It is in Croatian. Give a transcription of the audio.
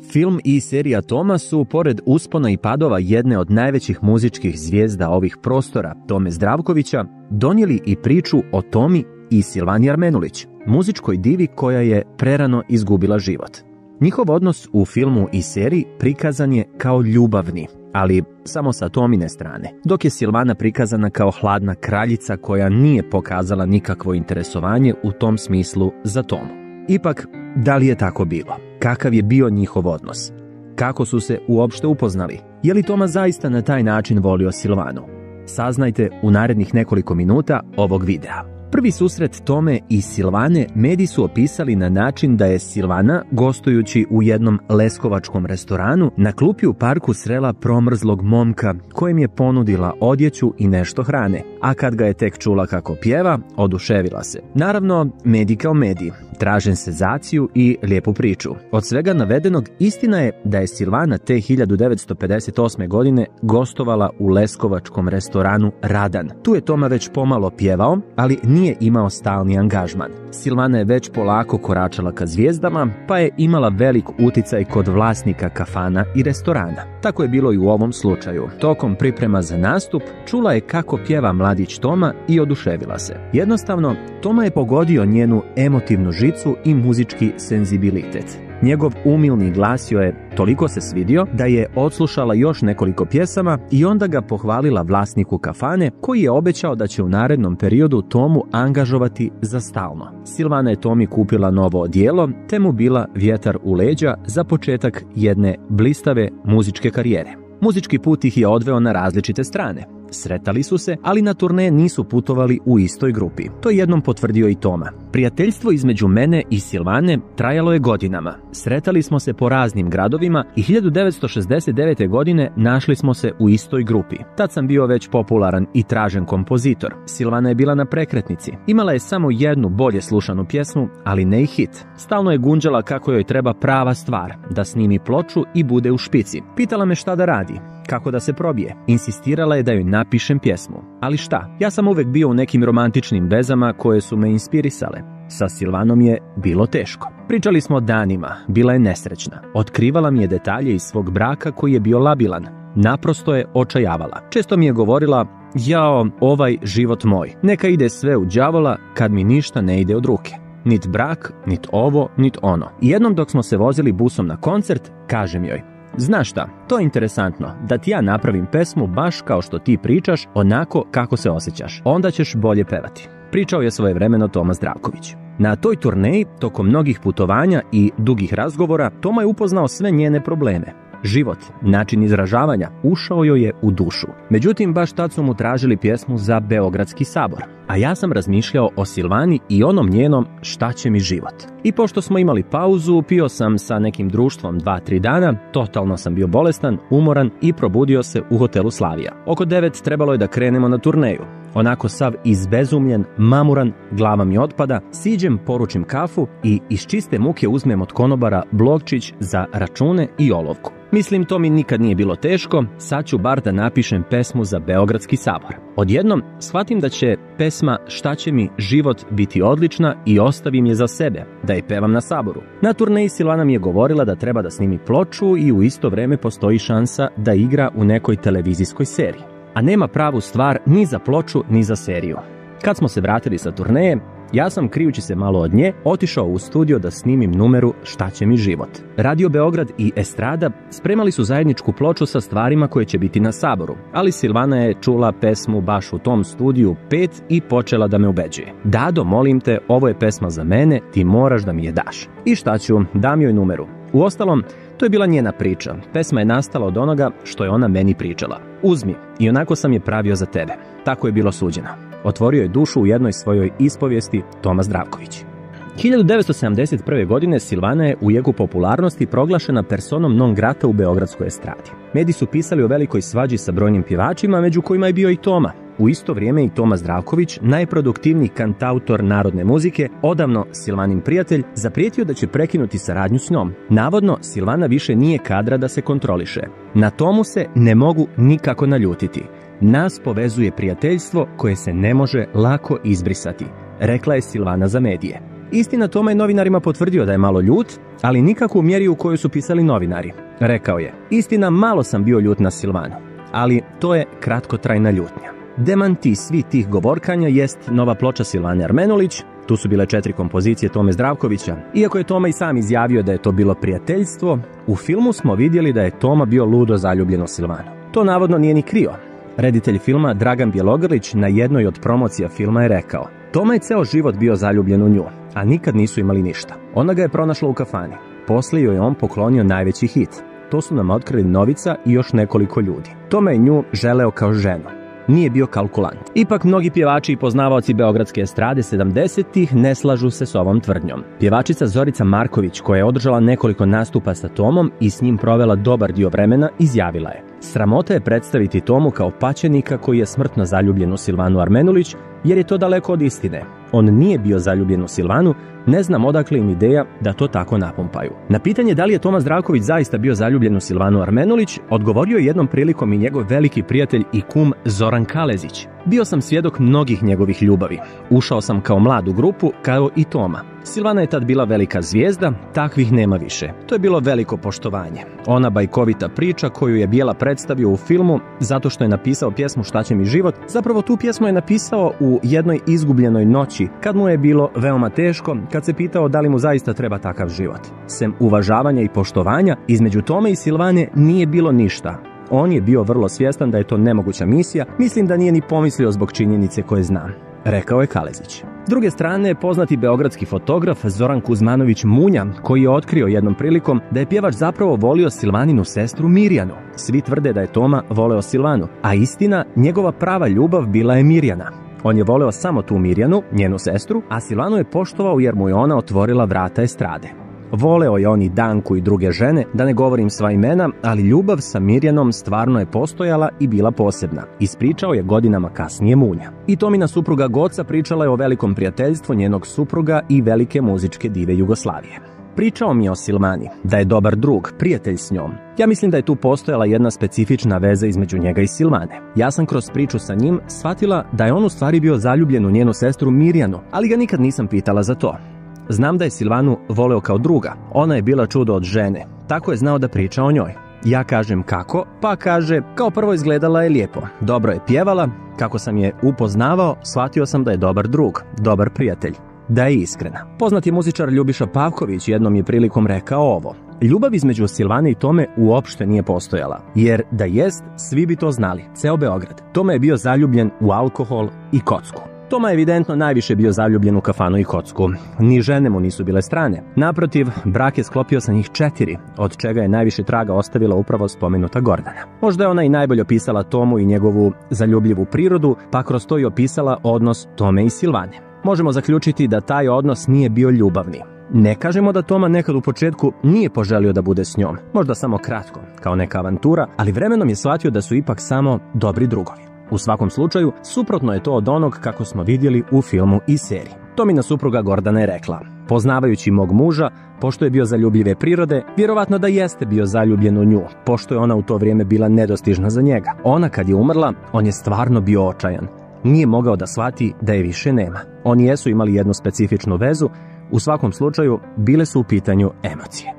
Film i serija Toma su, pored uspona i padova jedne od najvećih muzičkih zvijezda ovih prostora, Tome Zdravkovića, donijeli i priču o Tomi i Silvani Armenulić, muzičkoj divi koja je prerano izgubila život. Njihov odnos u filmu i seriji prikazan je kao ljubavni, ali samo sa Tomine strane, dok je Silvana prikazana kao hladna kraljica koja nije pokazala nikakvo interesovanje u tom smislu za Tomu. Ipak, da li je tako bilo? Kakav je bio njihov odnos? Kako su se uopšte upoznali? Je li Toma zaista na taj način volio Silvanu? Saznajte u narednih nekoliko minuta ovog videa. Prvi susret Tome i Silvane mediji su opisali na način da je Silvana, gostujući u jednom leskovačkom restoranu, na klupi u parku srela promrzlog momka kojem je ponudila odjeću i nešto hrane, a kad ga je tek čula kako pjeva, oduševila se. Naravno, medij kao medij, traže senzaciju i lijepu priču. Od svega navedenog, istina je da je Silvana te 1958. godine gostovala u leskovačkom restoranu Radan. Tu je Toma već pomalo pjevao, ali nije imao stalni angažman. Silvana je već polako koračala ka zvijezdama, pa je imala velik uticaj kod vlasnika kafana i restorana. Tako je bilo i u ovom slučaju. Tokom priprema za nastup, čula je kako pjeva mladić Toma i oduševila se. Jednostavno, Toma je pogodio njenu emotivnu žicu i muzički senzibilitet. Njegov umilni glas joj je toliko se svidio da je odslušala još nekoliko pjesama i onda ga pohvalila vlasniku kafane, koji je obećao da će u narednom periodu Tomu angažovati za stalno. Silvana je Tomi kupila novo odijelo, te mu bila vjetar u leđa za početak jedne blistave muzičke karijere. Muzički put ih je odveo na različite strane. Sretali su se, ali na turneje nisu putovali u istoj grupi. To je jednom potvrdio i Toma. Prijateljstvo između mene i Silvane trajalo je godinama. Sretali smo se po raznim gradovima i 1969. godine našli smo se u istoj grupi. Tad sam bio već popularan i tražen kompozitor. Silvana je bila na prekretnici. Imala je samo jednu bolje slušanu pjesmu, ali ne i hit. Stalno je gunđala kako joj treba prava stvar, da snimi ploču i bude u špici. Pitala me šta da radi, kako da se probije. Insistirala je da joj napišem pjesmu. Ali šta? Ja sam uvek bio u nekim romantičnim vezama koje su me inspirisale. Sa Silvanom je bilo teško. Pričali smo danima, bila je nesrećna. Otkrivala mi je detalje iz svog braka koji je bio labilan. Naprosto je očajavala. Često mi je govorila: jao, ovaj život moj, neka ide sve u đavola kad mi ništa ne ide od ruke. Nit brak, nit ovo, nit ono. I jednom dok smo se vozili busom na koncert, kažem joj: znaš šta, to je interesantno, da ti ja napravim pesmu baš kao što ti pričaš, onako kako se osjećaš. Onda ćeš bolje pevati. Pričao je svojevremeno Toma Zdravković. Na toj turneji, tokom mnogih putovanja i dugih razgovora, Toma je upoznao sve njene probleme. Život, način izražavanja, ušao joj je u dušu. Međutim, baš tad su mu tražili pjesmu za Beogradski sabor. A ja sam razmišljao o Silvani i onom njenom Šta će mi život. I pošto smo imali pauzu, pio sam sa nekim društvom 2-3 dana, totalno sam bio bolestan, umoran i probudio se u hotelu Slavija. Oko 9 trebalo je da krenemo na turneju. Onako sav izbezumljen, mamuran, glava mi otpada, siđem, poručim kafu i iz čiste muke uzmem od konobara blokčić za račune i olovku. Mislim, to mi nikad nije bilo teško, sad ću bar da napišem pesmu za Beogradski sabor. Odjednom shvatim da će pesma Šta će mi život biti odlična i ostavim je za sebe, da je pevam na saboru. Na turneji Silvana mi je govorila da treba da snimi ploču i u isto vreme postoji šansa da igra u nekoj televizijskoj seriji. A nema pravu stvar ni za ploču ni za seriju. Kad smo se vratili sa turneje, ja sam, krijući se malo od nje, otišao u studio da snimim numeru Šta će mi život. Radio Beograd i Estrada spremali su zajedničku ploču sa stvarima koje će biti na saboru, ali Silvana je čula pesmu baš u tom studiju 5 i počela da me ubeđuje. Dado, molim te, ovo je pesma za mene, ti moraš da mi je daš. I šta ću, dam joj numeru. Uostalom, to je bila njena priča. Pesma je nastala od onoga što je ona meni pričala. Uzmi, i onako sam je pravio za tebe. Tako je bilo suđeno. Otvorio je dušu u jednoj svojoj ispovijesti Toma Zdravković. 1971. godine Silvana je u jegu popularnosti proglašena personom non grata u beogradskoj estradi. Mediji su pisali o velikoj svađi sa brojnim pjevačima, među kojima je bio i Toma. U isto vrijeme i Toma Zdravković, najproduktivniji kantautor narodne muzike, odavno Silvanin prijatelj, zaprijetio da će prekinuti saradnju s njom. Navodno, Silvana više nije kadra da se kontroliše. Na Tomu se ne mogu nikako naljutiti. Nas povezuje prijateljstvo koje se ne može lako izbrisati, rekla je Silvana za medije. Istina, Toma je novinarima potvrdio da je malo ljut, ali nikako u mjeri u kojoj su pisali novinari. Rekao je: istina, malo sam bio ljut na Silvanu, ali to je kratkotrajna ljutnja. Demanti svih tih govorkanja jest nova ploča Silvane Armenulić. Tu su bile 4 kompozicije Tome Zdravkovića. Iako je Toma i sam izjavio da je to bilo prijateljstvo, u filmu smo vidjeli da je Toma bio ludo zaljubljen u Silvanu. To navodno nije ni krio. Reditelj filma Dragan Bjelogrlić na jednoj od promocija filma je rekao: Toma je ceo život bio zaljubljen u nju, a nikad nisu imali ništa. Ona ga je pronašla u kafani. Poslije joj je on poklonio najveći hit. To su nam otkrili Novica i još nekoliko ljudi. Toma je nju želeo kao ženu. Nije bio kalkulant. Ipak mnogi pjevači i poznavaoci beogradske estrade 70-ih ne slažu se s ovom tvrdnjom. Pjevačica Zorica Marković, koja je održala nekoliko nastupa sa Tomom i s njim provela dobar dio vremena, izjavila je: sramota je predstaviti Tomu kao paćenika koji je smrtno zaljubljen u Silvanu Armenulić, jer je to daleko od istine. On nije bio zaljubljen u Silvanu, ne znam odakle im ideja da to tako napumpaju. Na pitanje da li je Toma Zdravković zaista bio zaljubljen u Silvanu Armenulić, odgovorio je jednom prilikom i njegov veliki prijatelj i kum Zoran Kalezić. Bio sam svjedok mnogih njegovih ljubavi. Ušao sam kao mlad u grupu, kao i Toma. Silvana je tad bila velika zvijezda, takvih nema više. To je bilo veliko poštovanje. Ona bajkovita priča koju je Bjela predstavio u filmu zato što je napisao pjesmu Šta će mi život, zapravo tu pjesmu je napisao u jednoj izgubljenoj noći, kad mu je bilo veoma teško, kad se pitao da li mu zaista treba takav život. Sem uvažavanja i poštovanja, između Tome i Silvane nije bilo ništa. On je bio vrlo svjestan da je to nemoguća misija, mislim da nije ni pomislio zbog činjenice koje znam, rekao je Kalezić. S druge strane, poznati beogradski fotograf Zoran Kuzmanović Munja, koji je otkrio jednom prilikom da je pjevač zapravo volio Silvaninu sestru Mirjanu. Svi tvrde da je Toma voleo Silvanu, a istina, njegova prava ljubav bila je Mirjana. On je voleo samo tu Mirjanu, njenu sestru, a Silvanu je poštovao jer mu je ona otvorila vrata estrade. Voleo je on i Danku i druge žene, da ne govorim sva imena, ali ljubav sa Mirjanom stvarno je postojala i bila posebna. Ispričao je godinama kasnije Munja. I Tomina supruga Goca pričala je o velikom prijateljstvu njenog supruga i velike muzičke dive Jugoslavije. Pričao mi je o Silvani, da je dobar drug, prijatelj s njom. Ja mislim da je tu postojala jedna specifična veza između njega i Silvane. Ja sam kroz priču sa njim shvatila da je on u stvari bio zaljubljen u njenu sestru Mirjanu, ali ga nikad nisam pitala za to. Znam da je Silvanu voleo kao druga. Ona je bila čudo od žene. Tako je znao da priča o njoj. Ja kažem kako, pa kaže: kao prvo izgledala je lijepo, dobro je pjevala, kako sam je upoznavao, shvatio sam da je dobar drug, dobar prijatelj, da je iskrena. Poznati muzičar Ljubiša Pavković jednom je prilikom rekao ovo: ljubav između Silvane i Tome uopšte nije postojala, jer da jest, svi bi to znali, ceo Beograd. Tome je bio zaljubljen u alkohol i kocku. Toma je evidentno najviše bio zaljubljen u kafanu i kocku. Ni žene mu nisu bile strane. Naprotiv, brak je sklopio sa njih 4, od čega je najviše traga ostavila upravo spomenuta Gordana. Možda je ona i najbolje opisala Tomu i njegovu zaljubljivu prirodu, pa kroz to i opisala odnos Tome i Silvane. Možemo zaključiti da taj odnos nije bio ljubavni. Ne kažemo da Toma nekad u početku nije poželio da bude s njom, možda samo kratko, kao neka avantura, ali vremenom je shvatio da su ipak samo dobri drugovi. U svakom slučaju, suprotno je to od onog kako smo vidjeli u filmu i seriji. Tomina supruga Gordana je rekla: poznavajući mog muža, pošto je bio zaljubljive prirode, vjerovatno da jeste bio zaljubljen u nju, pošto je ona u to vrijeme bila nedostižna za njega. Ona kad je umrla, on je stvarno bio očajan. Nije mogao da shvati da je više nema. Oni jesu imali jednu specifičnu vezu, u svakom slučaju bile su u pitanju emocije.